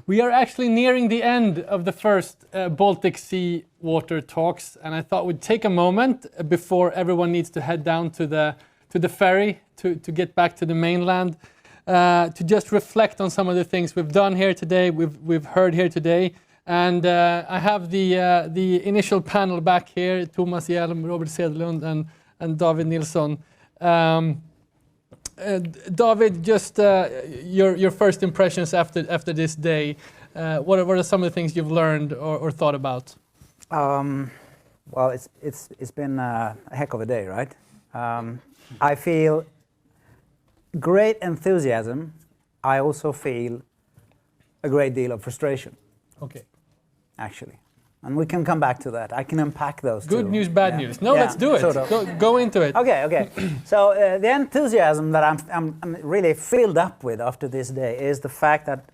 We are actually nearing the end of the first Baltic Sea water talks, and I thought we'd take a moment before everyone needs to head down to the ferry to get back to the mainland, to just reflect on some of the things we've done here today, we've heard here today. And I have the initial panel back here: Thomas Hjelm, Robert Cederlund, and David Nilsson. David, just your first impressions after this day. What are some of the things you've learned or thought about? Well, it's been a heck of a day, right? I feel great enthusiasm. I also feel a great deal of frustration. Okay. Actually. And we can come back to that. I can unpack those two. Good news, bad news. No, let's do it. Sort of. Go into it. Okay. So the enthusiasm that I'm really filled up with after this day is the fact that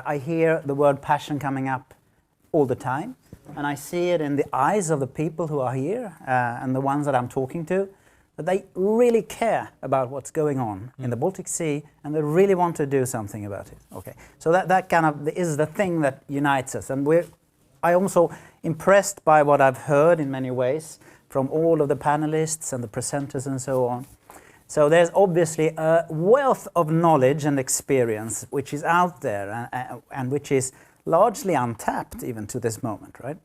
I hear the word passion coming up all the time. And I see it in the eyes of the people who are here and the ones that I'm talking to, that they really care about what's going on in the Baltic Sea, and they really want to do something about it. Okay. So that kind of is the thing that unites us. And I'm also impressed by what I've heard in many ways from all of the panelists and the presenters and so on. So there's obviously a wealth of knowledge and experience which is out there and which is largely untapped even to this moment, right?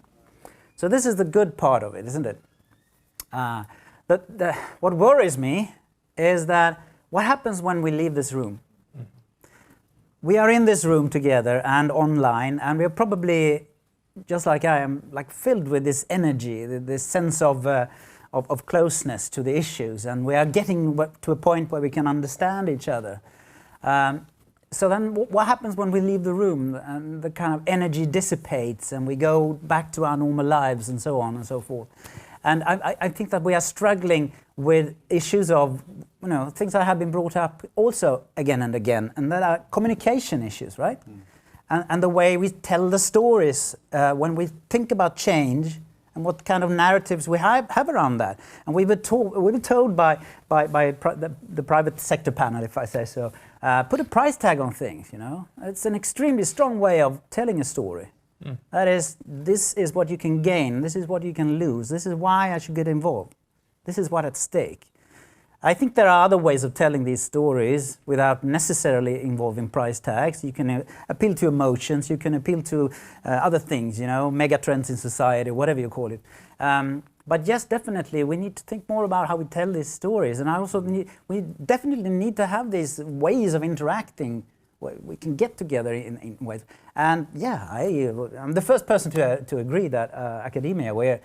So this is the good part of it, isn't it? What worries me is that what happens when we leave this room? We are in this room together and online, and we're probably, just like I am, like filled with this energy, this sense of closeness to the issues, and we are getting to a point where we can understand each other. So then what happens when we leave the room and the kind of energy dissipates and we go back to our normal lives and so on and so forth? And I think that we are struggling with issues of, things that have been brought up also again and again, and that are communication issues, right? And the way we tell the stories when we think about change and what kind of narratives we have around that. And we were told by the private sector panel, if I say so, put a price tag on things, It's an extremely strong way of telling a story. That is, this is what you can gain, this is what you can lose, this is why I should get involved, this is what's at stake. I think there are other ways of telling these stories without necessarily involving price tags. You can appeal to emotions, you can appeal to other things, mega trends in society, whatever you call it. But yes, definitely, we need to think more about how we tell these stories. And we definitely need to have these ways of interacting where we can get together in ways. And yeah, I'm the first person to agree that academia, we're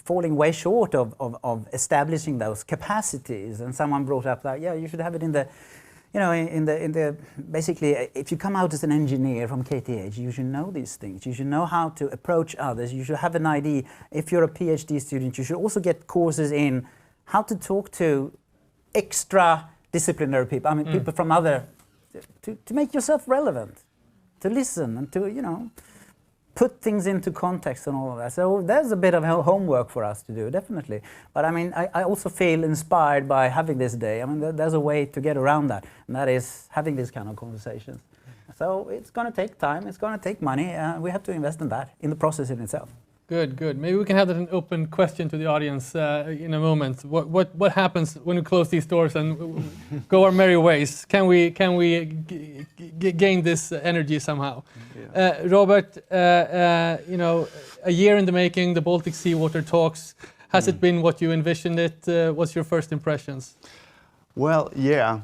falling way short of establishing those capacities. And someone brought up that, you should have it in the, basically, if you come out as an engineer from KTH, you should know these things. You should know how to approach others. You should have an idea. If you're a PhD student, you should also get courses in how to talk to extra-disciplinary people. I mean, people from other, to make yourself relevant, to listen and to, put things into context and all of that. So there's a bit of homework for us to do, definitely. But I mean, I also feel inspired by having this day. I mean, there's a way to get around that, and that is having these kind of conversations. So it's going to take time, it's going to take money, we have to invest in that, in the process in itself. Good. Maybe we can have that an open question to the audience in a moment. What happens when we close these doors and go our merry ways? Can we gain this energy somehow? Yeah. Robert, a year in the making, the Baltic Sea Water Talks. Has it been what you envisioned it? What's your first impressions? Well, yeah.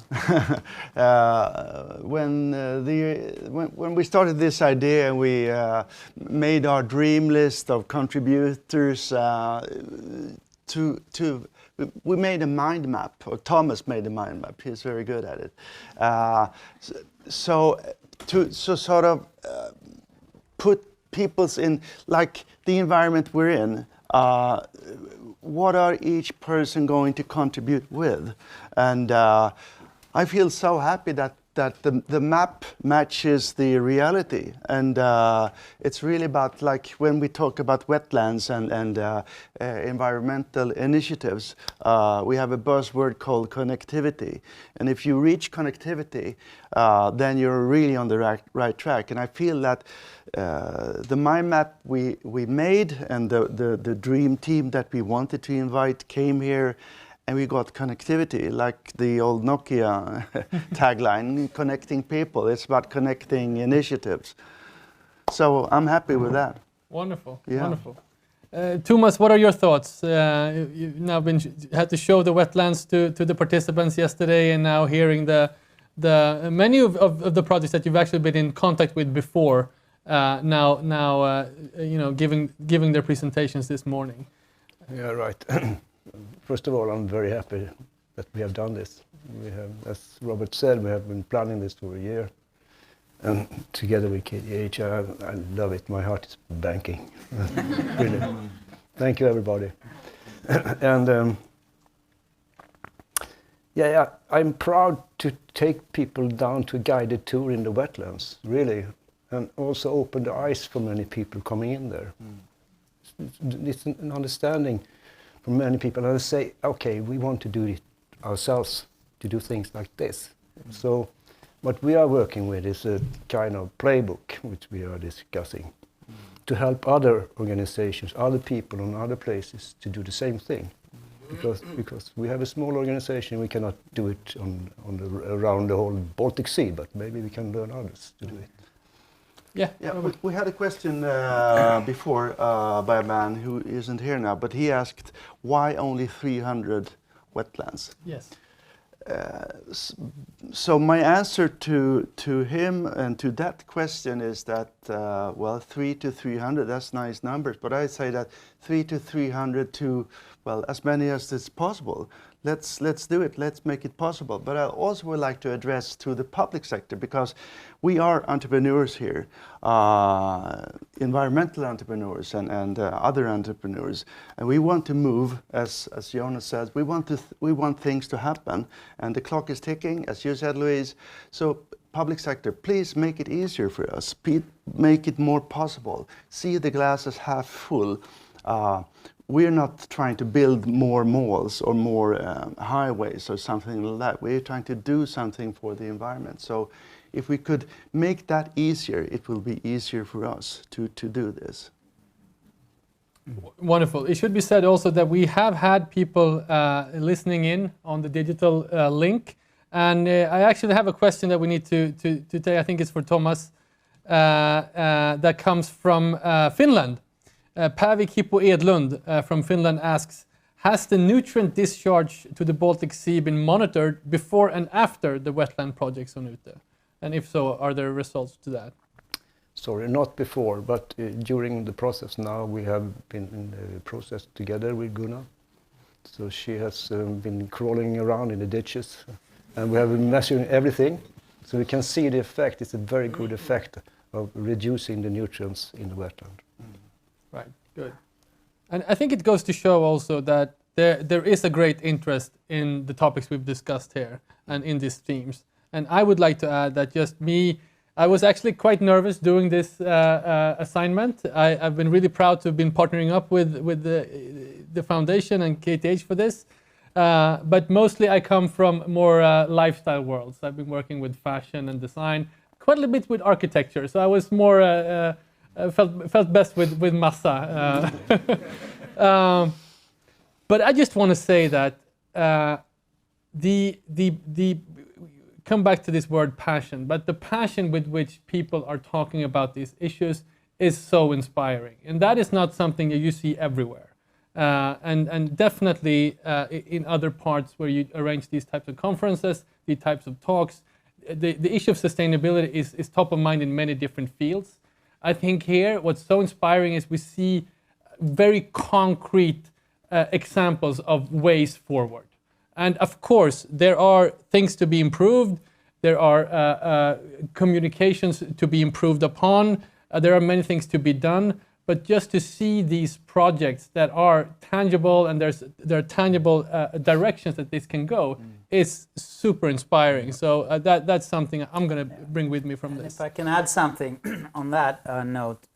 When we started this idea, we made our dream list of contributors. We made a mind map, or Thomas made a mind map. He's very good at it. So sort of put people's in, like the environment we're in. What are each person going to contribute with? And I feel so happy that the map matches the reality, and it's really about, like, when we talk about wetlands and environmental initiatives, we have a buzzword called connectivity, and if you reach connectivity, then you're really on the right track. And I feel that the mind map we made and the dream team that we wanted to invite came here. And we got connectivity, like the old Nokia tagline, connecting people. It's about connecting initiatives. So I'm happy with that. Wonderful, Yeah. wonderful. Thomas, what are your thoughts? You've now had to show the wetlands to the participants yesterday, and now hearing the many of the projects that you've actually been in contact with before. Now you know, giving their presentations this morning. Yeah, right. First of all, I'm very happy that we have done this. We have, as Robert said, we have been planning this for a year. And together with KTH, I love it. My heart is banking. Really. Thank you, everybody. And yeah, I'm proud to take people down to a guided tour in the wetlands, really, and also open the eyes for many people coming in there. It's an understanding for many people, and I say, okay, we want to do it ourselves, to do things like this. So what we are working with is a kind of playbook, which we are discussing, to help other organizations, other people in other places to do the same thing. Because we have a small organization, we cannot do it around the whole Baltic Sea, but maybe we can learn others to do it. Yeah, we had a question before by a man who isn't here now, but he asked, why only 300 wetlands? yes. So my answer to him and to that question is that, well, 3 to 300, that's nice numbers, but I say that 3 to 300 to, well, as many as is possible. Let's do it, let's make it possible. But I also would like to address to the public sector, because we are entrepreneurs here, environmental entrepreneurs and other entrepreneurs, and we want to move, as Jonas says, we want things to happen, and the clock is ticking, as you said, Louise. So public sector, please make it easier for us, make it more possible, see the glass as half full. We're not trying to build more malls or more highways or something like that. We're trying to do something for the environment. So if we could make that easier, it will be easier for us to do this. Wonderful. It should be said also that we have had people listening in on the digital link. And I actually have a question that we need to take. I think it's for Thomas, that comes from Finland. Päivi Kipu Edlund from Finland asks, has the nutrient discharge to the Baltic Sea been monitored before and after the wetland projects on Ute? And if so, are there results to that? Sorry, not before, but during the process now, we have been in the process together with Gunnar. So she has been crawling around in the ditches, and we have been measuring everything. So we can see the effect. It's a very good effect of reducing the nutrients in the wetland. Right, good. And I think it goes to show also that there is a great interest in the topics we've discussed here and in these themes. And I would like to add that just me, I was actually quite nervous doing this assignment. I've been really proud to have been partnering up with the foundation and KTH for this. But mostly I come from more lifestyle worlds. I've been working with fashion and design, quite a little bit with architecture. So I was more felt best with massa. But I just want to say that the come back to this word passion, but the passion with which people are talking about these issues is so inspiring, and that is not something that you see everywhere. And definitely in other parts where you arrange these types of conferences, these types of talks, the issue of sustainability is top of mind in many different fields. I think here what's so inspiring is we see very concrete examples of ways forward. And of course, there are things to be improved. There are communications to be improved upon. There are many things to be done. but just to see these projects that are tangible and there are tangible directions that this can go is super inspiring. So that's something I'm going to bring with me from this. If I can add something on that note,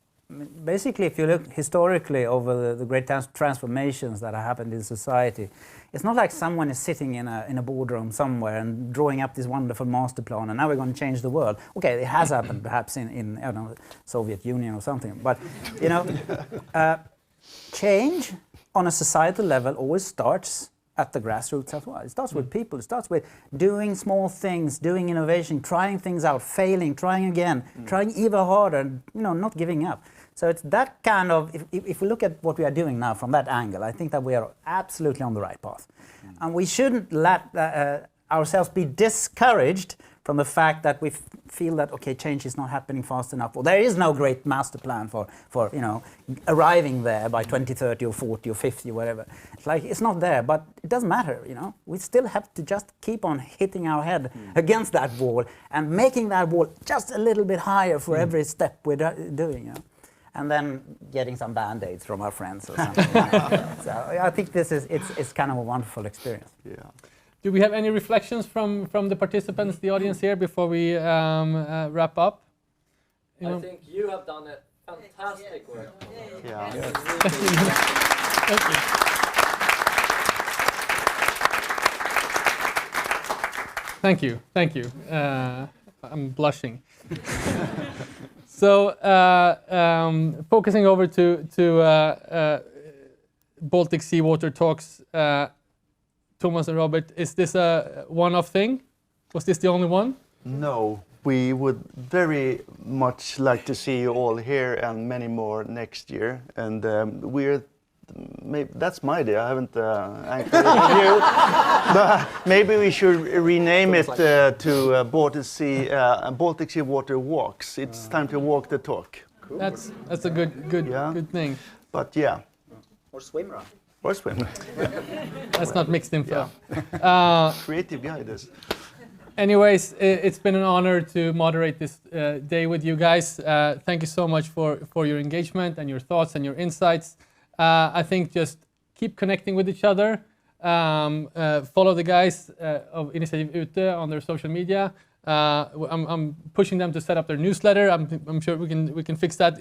basically, if you look historically over the great transformations that have happened in society, it's not like someone is sitting in a boardroom somewhere and drawing up this wonderful master plan, and now we're going to change the world. Okay, it has happened perhaps in I don't know, Soviet Union or something, but you know, change on a societal level always starts at the grassroots as well. It starts with people. It starts with doing small things, doing innovation, trying things out, failing, trying again, trying even harder, you know, not giving up. So it's that kind of, if we look at what we are doing now from that angle, I think that we are absolutely on the right path. And we shouldn't let ourselves be discouraged from the fact that we feel that, okay, change is not happening fast enough, or there is no great master plan for you know, arriving there by 2030 or 40 or 50 or whatever. It's like, it's not there, but it doesn't matter, you know. We still have to just keep on hitting our head against that wall and making that wall just a little bit higher for every step we're doing, you know. And then getting some band-aids from our friends or something. So I think it's kind of a wonderful experience. Yeah. Do we have any reflections from the participants, the audience here, before we wrap up? You know? I think you have done a fantastic work. Yeah. Thank you. Thank you. I'm blushing. So, focusing over to Baltic Sea Water Talks, Thomas and Robert, is this a one-off thing? Was this the only one? No, we would very much like to see you all here and many more next year. And that's my idea. I haven't encouraged you, but maybe we should rename it to Baltic Sea Water Walks. It's time to walk the talk. Cool. That's a good thing. But yeah. Or swim run. Or swim. That's not mixed info. Creative guy, this. Anyways, it's been an honor to moderate this day with you guys. Thank you so much for your engagement and your thoughts and your insights. I think just keep connecting with each other. Follow the guys of Initiative Ute on their social media. I'm pushing them to set up their newsletter. I'm sure we can fix that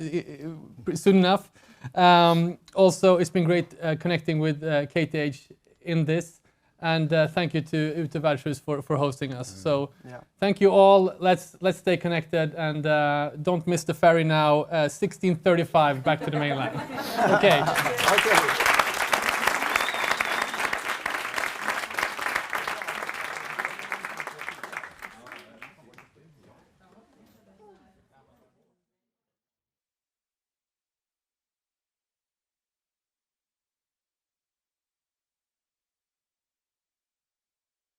soon enough. Also, it's been great connecting with KTH in this, and thank you to Ute Värdshus for hosting us. So, thank you all. Let's stay connected, and don't miss the ferry now. 16:35 back to the mainland. Okay.